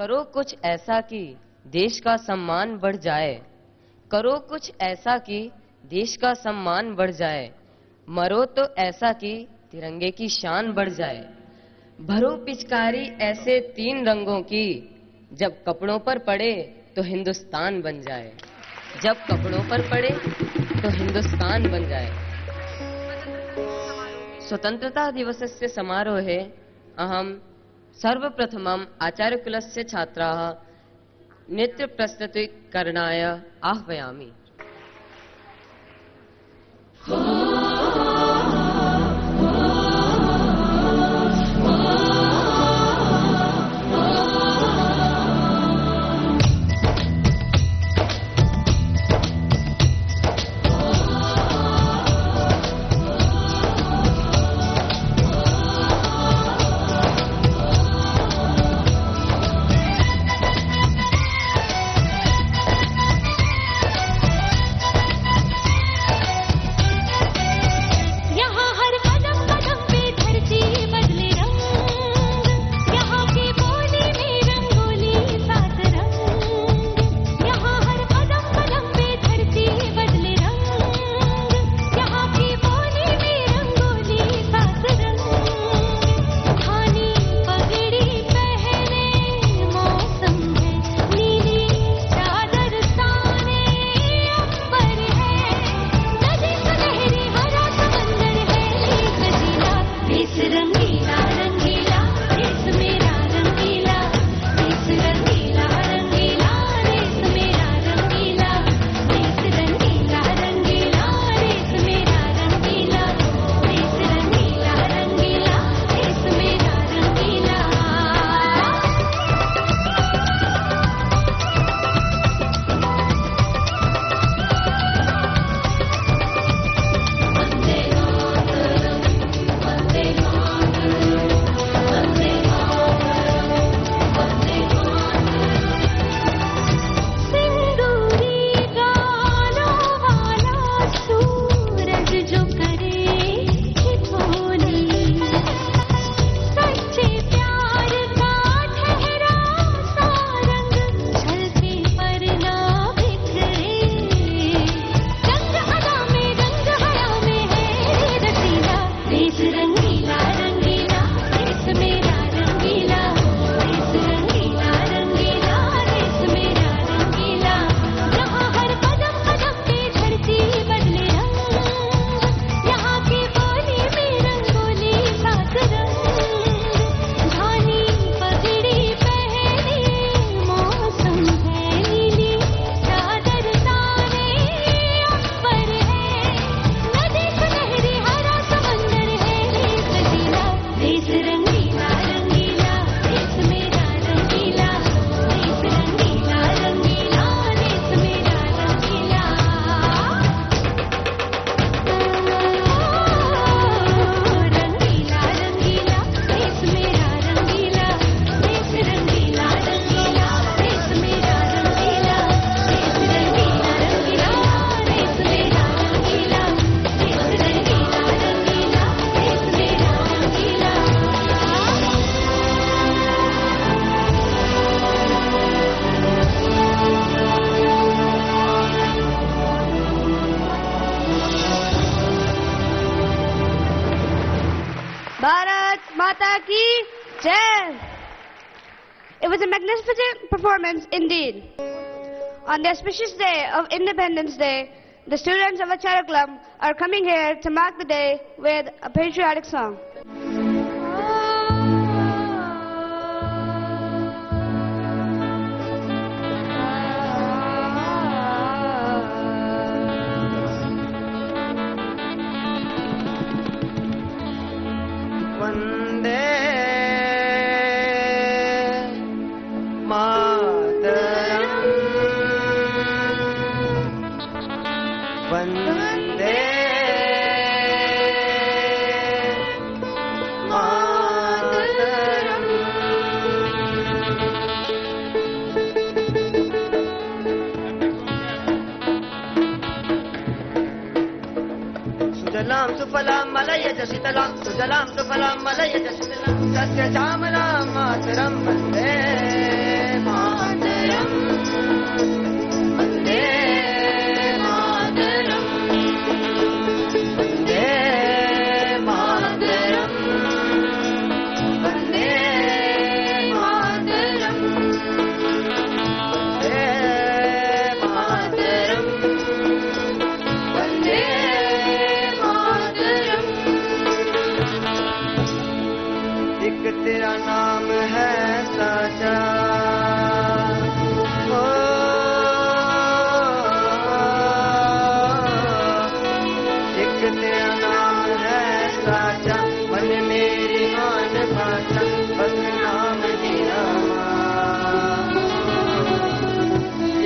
करो कुछ ऐसा कि देश का सम्मान बढ़ जाए, करो कुछ ऐसा कि देश का सम्मान बढ़ जाए, मरो तो ऐसा कि तिरंगे की शान बढ़ जाए। भरो पिचकारी ऐसे 3 रंगों की, जब कपड़ों पर पड़े तो हिंदुस्तान बन जाए, जब कपड़ों पर पड़े तो हिंदुस्तान बन जाए। स्वतंत्रता दिवसस्य समारोहे अहं सर्वप्रथमम् आचार्यकुलस्य छात्राः नृत्यप्रस्तुतिकरणाय आह्वयामि। Bharat Mata Ki Jai! It was a magnificent performance indeed. On the auspicious day of Independence Day, the students of Acharya Club are coming here to mark the day with a patriotic song. Vande Mataram, Vande Mataram. सुजलां सुफलां मलयज शीतलां, सुजलां सुफलां मलयज शीतलां, सस्यश्यामलां मातरं वन्दे तेरा नाम है साचा, ओ एक तेरा नाम है साचा, मन मेरी मान बाचा, बस नाम दिया।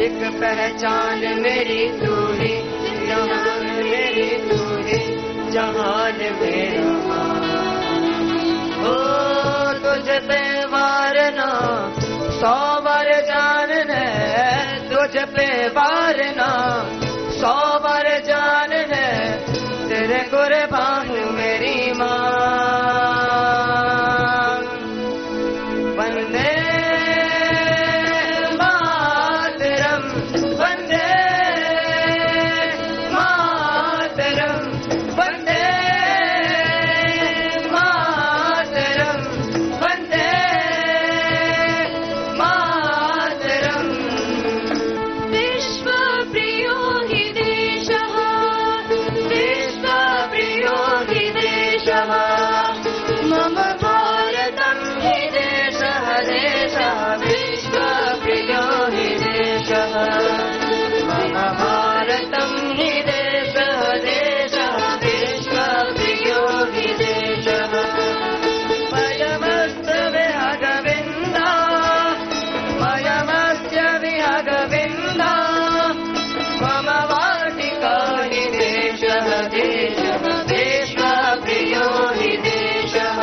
एक पहचान मेरी तू ही, जहान मेरी तू ही, जहान मेरा तुझ पे वारना 100 बार जानना, तुझ पे वारना 100 बार जानना, तेरे कुर्बान मेरी माँ। वंदे मातरम, वंदे मातरम, वंदे मम भारतं हि देशः देशः विश्वप्रियो हि देशः, मम भारतं हि देशः देशः विश्वप्रियो हि देशः। मयमस्य विहगविन्दा, मयमस्य विहगविन्दा, मम वाटिका हि देशः देशः विश्वप्रियो हि देशः,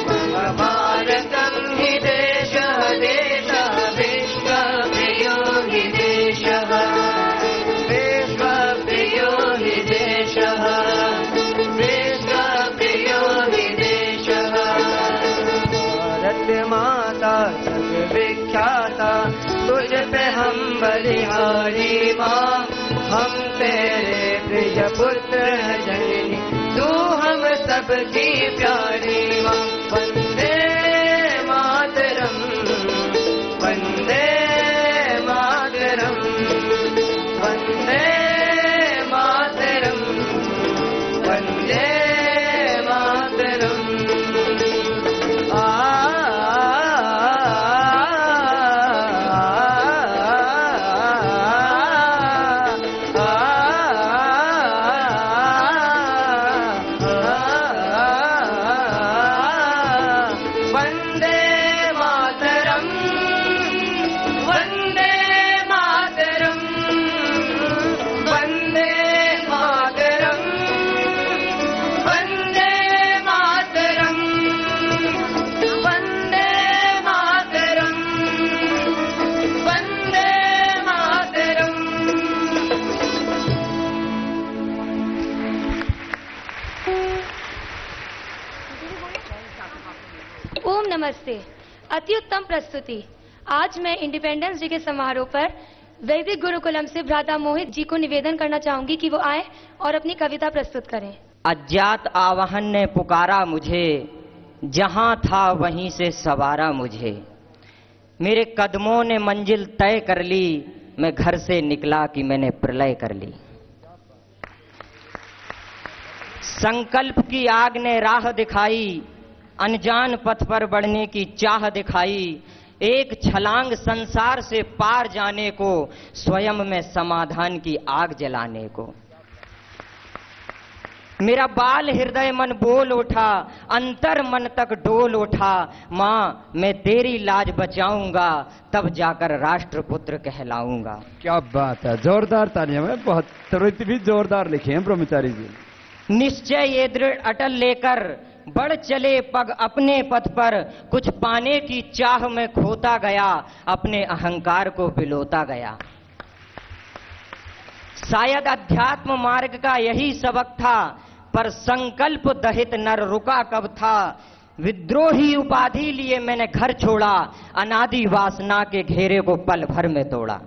मम भारतं हि देशः देशः विश्वप्रियो हि देशः, विश्वप्रियो हि देशः, विश्वप्रियो हि देशः। भारत माता जगविख्याता, तुझ पे हम बलिहारी माँ, हम तेरे प्रिय पुत्र हैं जननी, तू हम सबकी प्यारी माँ। वंदे मातरम, वंदे मातरम, वंदे मातरम, वंदे मातरम। ओम नमस्ते। अति उत्तम प्रस्तुति। आज मैं इंडिपेंडेंस डे के समारोह पर वैदिक गुरुकुलम से भ्राता मोहित जी को निवेदन करना चाहूंगी कि वो आए और अपनी कविता प्रस्तुत करें। अज्ञात आवाहन ने पुकारा मुझे, जहां था वहीं से सवारा मुझे, मेरे कदमों ने मंजिल तय कर ली, मैं घर से निकला कि मैंने प्रलय कर ली। संकल्प की आग ने राह दिखाई, अनजान पथ पर बढ़ने की चाह दिखाई, एक छलांग संसार से पार जाने को, स्वयं में समाधान की आग जलाने को। मेरा बाल हृदय मन बोल उठा, अंतर मन तक डोल उठा, माँ मैं तेरी लाज बचाऊंगा, तब जाकर राष्ट्रपुत्र कहलाऊंगा। क्या बात है, जोरदार तालियां में बहुत त्वरित भी जोरदार लिखे हैं ब्रह्मचारी जी। निश्चय ये दृढ़ अटल लेकर बढ़ चले पग अपने पथ पर, कुछ पाने की चाह में खोता गया, अपने अहंकार को बिलोता गया। शायद अध्यात्म मार्ग का यही सबक था, पर संकल्प दहित नर रुका कब था। विद्रोही उपाधि लिए मैंने घर छोड़ा, अनादि वासना के घेरे को पल भर में तोड़ा।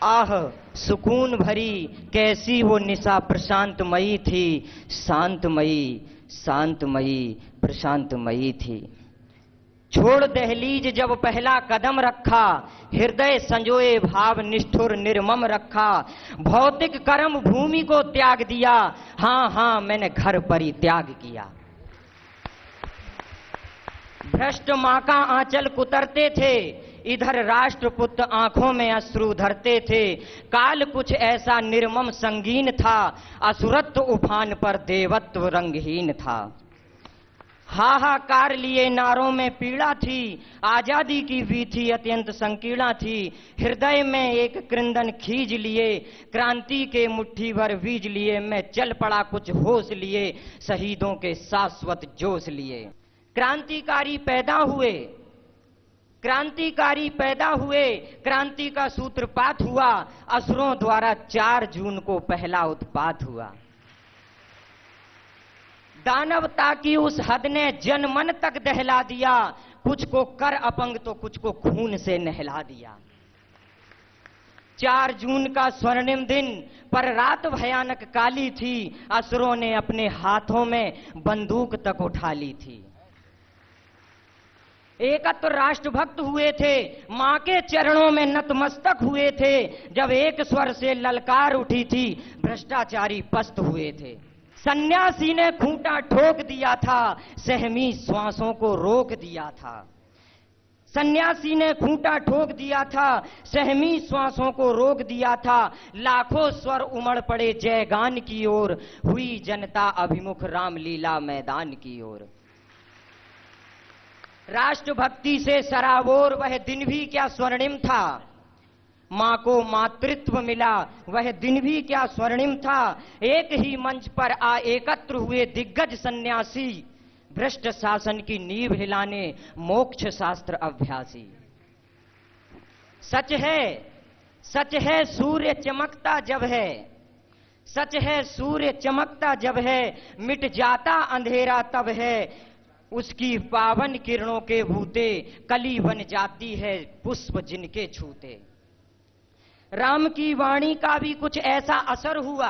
आह सुकून भरी कैसी वो निशा प्रशांतमयी थी, शांतमयी शांतमयी प्रशांतमयी थी। छोड़ दहलीज जब पहला कदम रखा, हृदय संजोए भाव निष्ठुर निर्मम रखा। भौतिक कर्म भूमि को त्याग दिया, हाँ हाँ मैंने घर परित्याग किया। भ्रष्ट माँ का आंचल कुतरते थे, इधर राष्ट्रपुत्र आंखों में अश्रु धरते थे। काल कुछ ऐसा निर्मम संगीन था, असुरत्व उफान पर देवत्व रंगहीन था। हाहाकार लिए नारों में पीड़ा थी, आजादी की वीथी अत्यंत संकीर्णा थी। हृदय में एक क्रंदन खींच लिए, क्रांति के मुट्ठी भर बीज लिए। मैं चल पड़ा कुछ होश लिए, शहीदों के शाश्वत जोश लिए। क्रांतिकारी पैदा हुए, क्रांतिकारी पैदा हुए, क्रांति का सूत्रपात हुआ। असुरों द्वारा 4 जून को पहला उत्पात हुआ। दानवता की उस हद ने जनमन तक दहला दिया, कुछ को कर अपंग तो कुछ को खून से नहला दिया। 4 जून का स्वर्णिम दिन पर रात भयानक काली थी, असुरों ने अपने हाथों में बंदूक तक उठा ली थी। एकत्र राष्ट्रभक्त हुए थे, मां के चरणों में नतमस्तक हुए थे। जब एक स्वर से ललकार उठी थी, भ्रष्टाचारी पस्त हुए थे। सन्यासी ने खूंटा ठोक दिया था, सहमी श्वासों को रोक दिया था। सन्यासी ने खूंटा ठोक दिया था, सहमी श्वासों को रोक दिया था। लाखों स्वर उमड़ पड़े जयगान की ओर, हुई जनता अभिमुख रामलीला मैदान की ओर। राष्ट्रभक्ति से सराबोर वह दिन भी क्या स्वर्णिम था, मां को मातृत्व मिला वह दिन भी क्या स्वर्णिम था। एक ही मंच पर आ एकत्र हुए दिग्गज सन्यासी, भ्रष्ट शासन की नींव हिलाने मोक्ष शास्त्र अभ्यासी। सच है सूर्य चमकता जब है, सच है सूर्य चमकता जब है, मिट जाता अंधेरा तब है। उसकी पावन किरणों के बूते कली बन जाती है पुष्प जिनके छूते। राम की वाणी का भी कुछ ऐसा असर हुआ,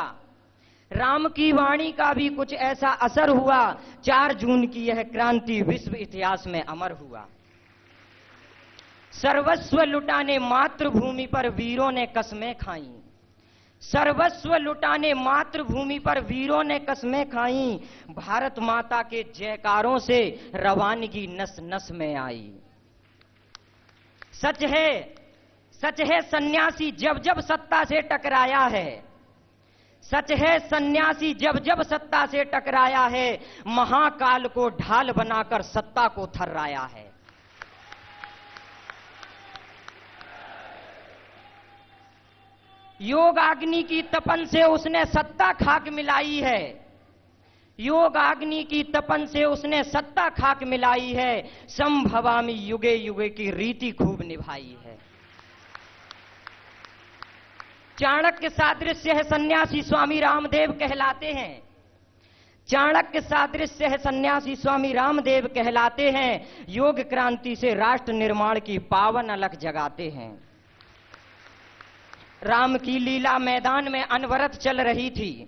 राम की वाणी का भी कुछ ऐसा असर हुआ। 4 जून की यह क्रांति विश्व इतिहास में अमर हुआ। सर्वस्व लुटाने मातृभूमि पर वीरों ने कसमें खाई, सर्वस्व लुटाने मातृभूमि पर वीरों ने कसमें खाई। भारत माता के जयकारों से रवानगी नस नस में आई। सच है सन्यासी जब जब सत्ता से टकराया है, सच है सन्यासी जब जब सत्ता से टकराया है। महाकाल को ढाल बनाकर सत्ता को थर्राया है। योग अग्नि की तपन से उसने सत्ता खाक मिलाई है, योग अग्नि की तपन से उसने सत्ता खाक मिलाई है। संभवामी युगे युगे की रीति खूब निभाई है। चाणक्य सादृश्य है सन्यासी स्वामी रामदेव कहलाते हैं, चाणक्य सादृश्य है सन्यासी स्वामी रामदेव कहलाते हैं। योग क्रांति से राष्ट्र निर्माण की पावन अलख जगाते हैं। राम की लीला मैदान में अनवरत चल रही थी,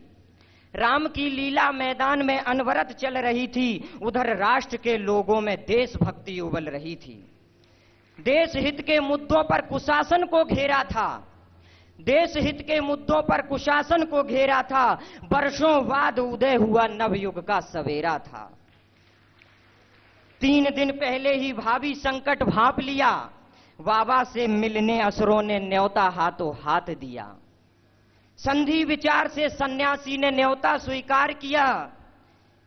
राम की लीला मैदान में अनवरत चल रही थी। उधर राष्ट्र के लोगों में देशभक्ति उबल रही थी। देश हित के मुद्दों पर कुशासन को घेरा था, देश हित के मुद्दों पर कुशासन को घेरा था। वर्षों बाद उदय हुआ नवयुग का सवेरा था। 3 दिन पहले ही भावी संकट भांप लिया, बाबा से मिलने असुरों ने न्योता हाथों हाथ दिया। संधि विचार से सन्यासी ने न्योता स्वीकार किया।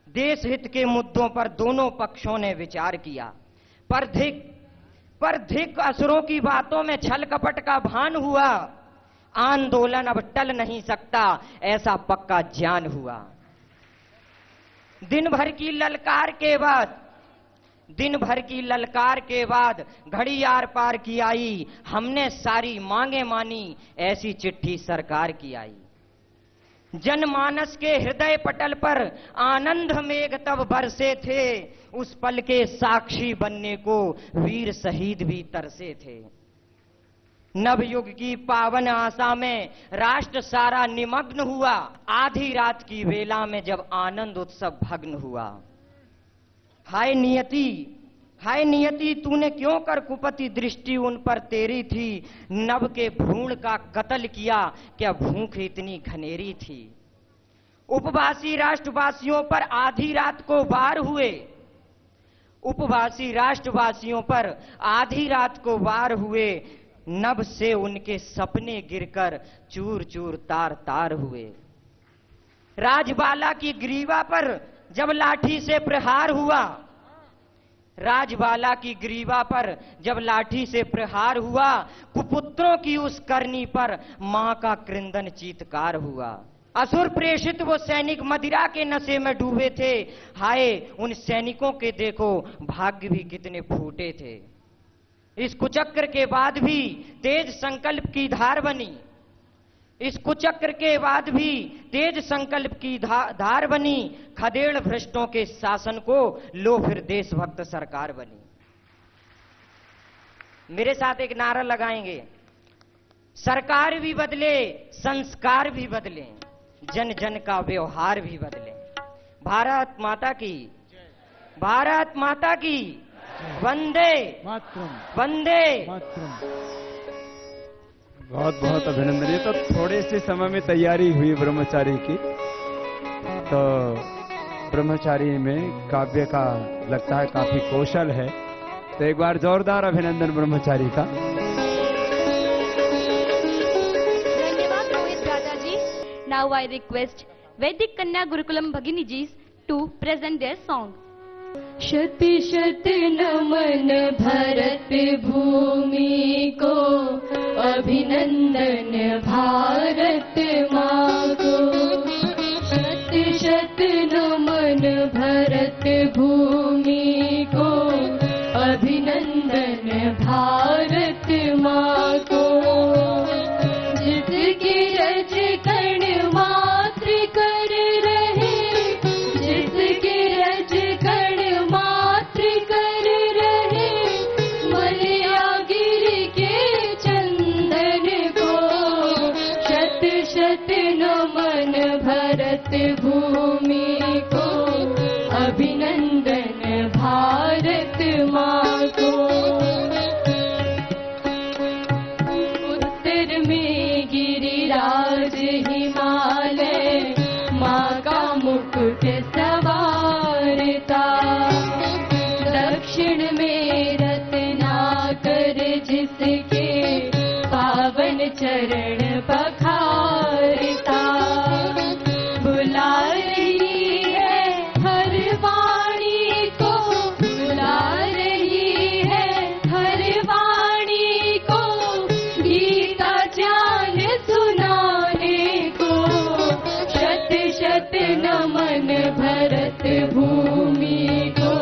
देश हित के मुद्दों पर दोनों पक्षों ने विचार किया, पर धिक असुरों की बातों में छल कपट का भान हुआ। आंदोलन अब टल नहीं सकता, ऐसा पक्का ज्ञान हुआ। दिन भर की ललकार के बाद घड़ी आर पार की आई। हमने सारी मांगे मानी, ऐसी चिट्ठी सरकार की आई। जनमानस के हृदय पटल पर आनंद मेघ तब बरसे थे, उस पल के साक्षी बनने को वीर शहीद भी तरसे थे। नवयुग की पावन आशा में राष्ट्र सारा निमग्न हुआ, आधी रात की वेला में जब आनंद उत्सव भग्न हुआ। हाय नियति तूने क्यों कर कुपति दृष्टि उन पर तेरी थी, नभ के भ्रूण का कत्ल किया, क्या भूख इतनी घनेरी थी। उपवासी राष्ट्रवासियों पर आधी रात को वार हुए, उपवासी राष्ट्रवासियों पर आधी रात को वार हुए, नभ से उनके सपने गिरकर चूर चूर तार तार हुए। राजबाला की ग्रीवा पर जब लाठी से प्रहार हुआ, राजबाला की ग्रीवा पर जब लाठी से प्रहार हुआ, कुपुत्रों की उस करनी पर मां का क्रंदन चीत्कार हुआ। असुर प्रेषित वो सैनिक मदिरा के नशे में डूबे थे, हाय उन सैनिकों के देखो भाग्य भी कितने फूटे थे। इस कुचक्र के बाद भी तेज संकल्प की धार बनी, इस कुचक्र के बाद भी तेज संकल्प की धार बनी, खदेड़ भ्रष्टों के शासन को लो फिर देशभक्त सरकार बनी। मेरे साथ एक नारा लगाएंगे, सरकार भी बदले, संस्कार भी बदले, जन जन का व्यवहार भी बदले। भारत माता की, भारत माता की वंदे मातरम, वंदे मातरम। बहुत बहुत अभिनंदन। ये तो थोड़े से समय में तैयारी हुई ब्रह्मचारी की, तो ब्रह्मचारी में काव्य का लगता है काफी कौशल है, तो एक बार जोरदार अभिनंदन ब्रह्मचारी का। धन्यवाद रोहित भ्राता जी। Now I request Vedic Kanya Gurukulam Bhaginijis to present their song. शत शत नमन भरत भूमि को, अभिनंदन भारत माँ को। शत शत नमन भरत भूमि को, अभिनंदन भारत माँ को। जिसकी रज कण मात्र कर रहे, जिसकी रज कण मात्र कर रहे, मलिया गिर के चंदन को। शत शत नमन भरत भूमि को, अभिनंदन भारत माँ को। उत्तर में गिरिराज हिमालय, माँ का मुकुट सवारता। दक्षिण में रत्नाकर जिसके, पावन चरण पखारता। बुला रही है हर वाणी को, बुला रही है हर वाणी को, गीता ज्ञान सुनाने को। शत शत नमन भरत भूमि को,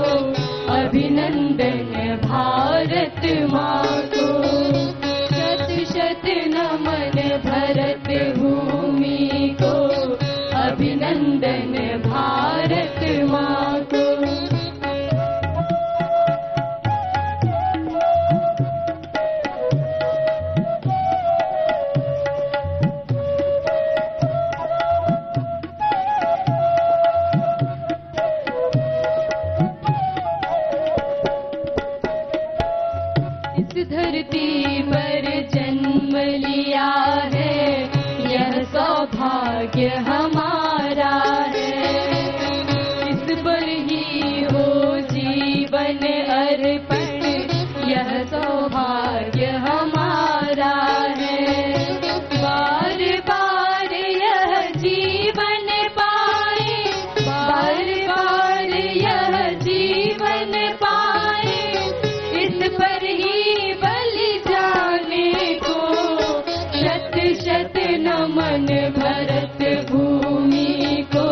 अभिनंदन भारत माँ को। शत शत नमन भरत भूमि को, अभिनंदन भारत माँ को। इस धरती पर जन्म लिया है, यह सौभाग्य हमारा है। इस पर ही हो जीवन अर्पण, यह सौभाग्य हमारा है। बार बार यह जीवन पाए, बार बार यह जीवन पाए, इस पर ही बलि जाने को। शत शत नमन भरत भूमि को,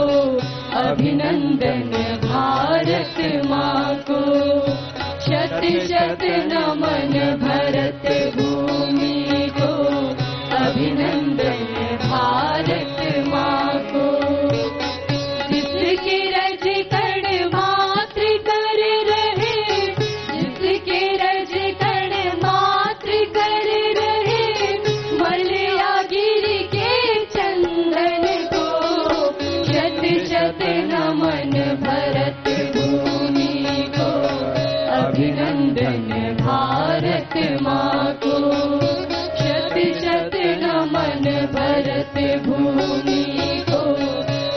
अभिनंदन भारत माँ को। शत शत नमन भरत भूमि को, अभिनंदन भारत माँ को। शत नमन भरत भूमि को, अभिनंदन भारत माँ को। शत शत नमन भरत भूमि को,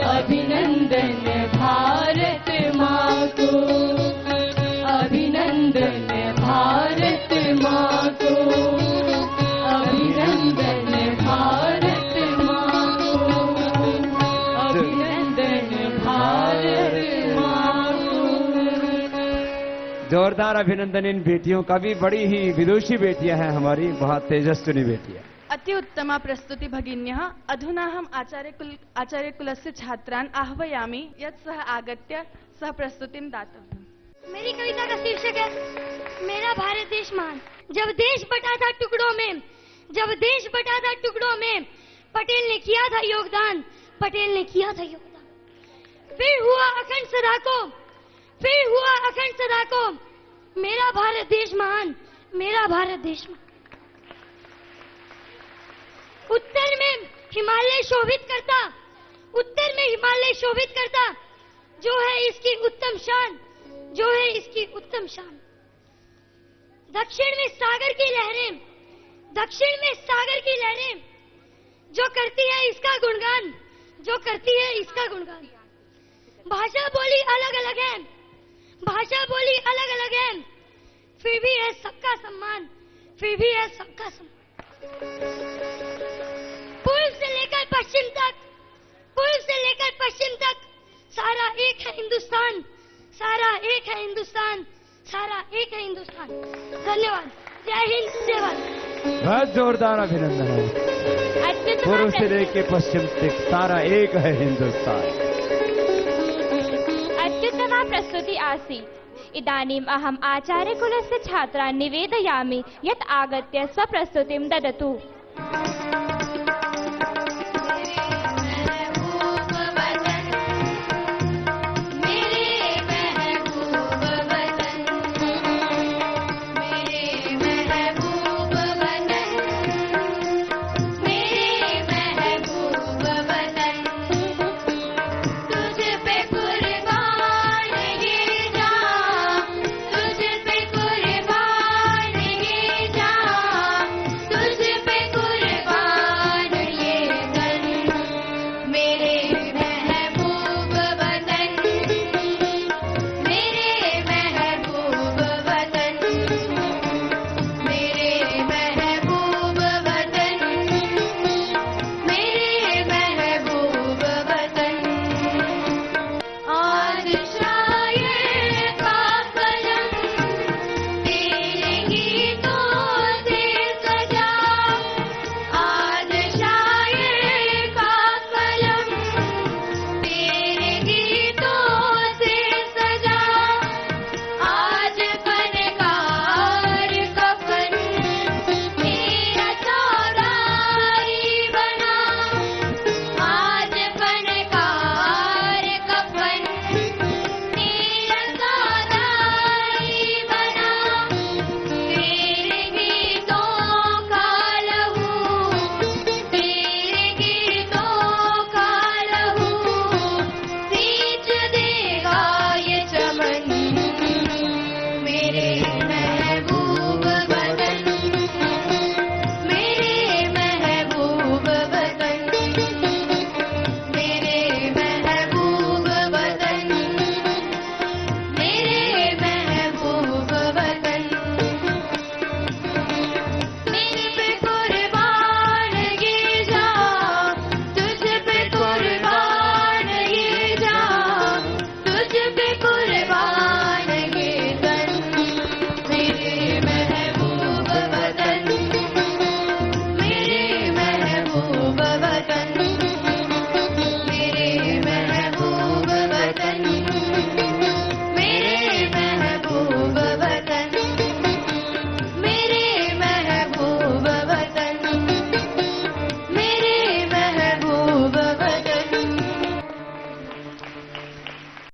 अभिनंदन भारत माँ को, अभिनंदन भारत माँ को, अभिनंदन भारत माँ को, अभिनंदन भारत माँ को। जोरदार अभिनंदन इन बेटियों का भी। बड़ी ही विदुषी बेटियां हैं हमारी, बहुत तेजस्विनी बेटियां। अति उत्तमा प्रस्तुति भगिन्यः। अधुना हम आचार्यकुलस्य छात्रान् आह्वयामि यत् सः आगत्य सः प्रस्तुतिं दातव्यम्। मेरी कविता का शीर्षक है मेरा भारत देश महान। जब देश बटा था टुकड़ों में, जब देश बटा था टुकड़ों में, पटेल ने किया था योगदान, पटेल ने किया था योगदान। फिर हुआ अखंड सदा को, फिर हुआ अखंड सदा को, मेरा भारत देश महान, मेरा भारत देश महान। उत्तर में हिमालय शोभित करता, उत्तर में हिमालय शोभित करता, जो है इसकी उत्तम शान, जो है इसकी उत्तम शान। दक्षिण में सागर की लहरें, दक्षिण में सागर की लहरें, जो करती है इसका गुणगान, जो करती है इसका गुणगान। भाषा बोली अलग अलग है, भाषा बोली अलग अलग है, फिर भी है सबका सम्मान, फिर भी है सबका सम्मान। पूर्व से लेकर पश्चिम तक, पूर्व से लेकर पश्चिम तक, सारा एक है हिंदुस्तान, सारा एक है हिंदुस्तान, सारा एक है हिंदुस्तान। धन्यवाद। जय हिंद, जय भारत। बहुत जोरदार अभिनंदन है। पूर्व से लेकर पश्चिम तक सारा एक है हिंदुस्तान। अत्युत्तमा प्रस्तुति आसीत्। इदानीम् अहम् आचार्यकुलस्य छात्रान् निवेदयामि यत् आगत्य स्वप्रस्तुतिं ददतु।